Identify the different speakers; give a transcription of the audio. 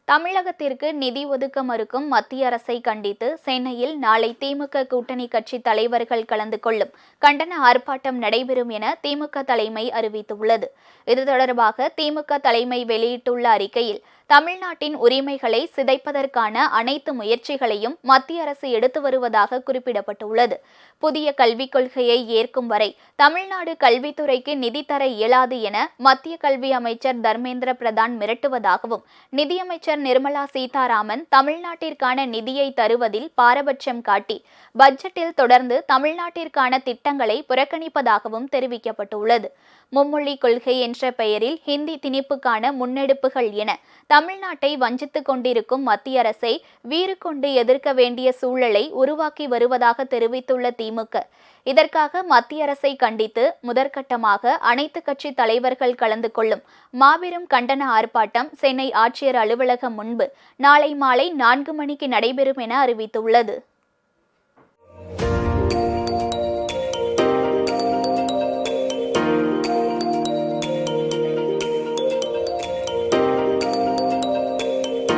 Speaker 1: தமிழகத்திற்கு நிதி ஒதுக்க மறுக்கும் மத்திய அரசை கண்டித்து சென்னையில் நாளை திமுக கூட்டணி கட்சி தலைவர்கள் கலந்து கொள்ளும் கண்டன ஆர்ப்பாட்டம் நடைபெறும் என திமுக தலைமை அறிவித்துள்ளது. இது தொடர்பாக திமுக தலைமை வெளியிட்டுள்ள அறிக்கையில், தமிழ்நாட்டின் உரிமைகளை சிதைப்பதற்கான அனைத்து முயற்சிகளையும் மத்திய அரசு எடுத்து வருவதாக குறிப்பிடப்பட்டுள்ளது. புதிய கல்விக் கொள்கையை ஏற்கும் வரை தமிழ்நாடு கல்வித்துறைக்கு நிதி தர இயலாது என மத்திய கல்வி அமைச்சர் தர்மேந்திர பிரதான் மிரட்டுவதாகவும், நிதியமைச்சர் நிர்மலா சீதாராமன் தமிழ்நாட்டிற்கான நிதியை தருவதில் பாரபட்சம் காட்டி பட்ஜெட்டில் தொடர்ந்து தமிழ்நாட்டிற்கான திட்டங்களை புறக்கணிப்பதாகவும் தெரிவிக்கப்பட்டுள்ளது. மும்மொழி கொள்கை என்ற பெயரில் ஹிந்தி திணிப்புக்கான முன்னெடுப்புகள் என தமிழ்நாட்டை வஞ்சித்துக் கொண்டிருக்கும் மத்திய அரசை வீறு கொண்டு எதிர்க்க வேண்டிய சூழலை உருவாக்கி வருவதாக தெரிவித்துள்ள திமுக, இதற்காக மத்திய அரசை கண்டித்து முதற்கட்டமாக அனைத்து கட்சி தலைவர்கள் கலந்து கொள்ளும் மாபெரும் கண்டன ஆர்ப்பாட்டம் சென்னை ஆட்சியர் அலுவலகம் முன்பு நாளை மாலை 4 மணிக்கு நடைபெறும் என அறிவித்துள்ளது.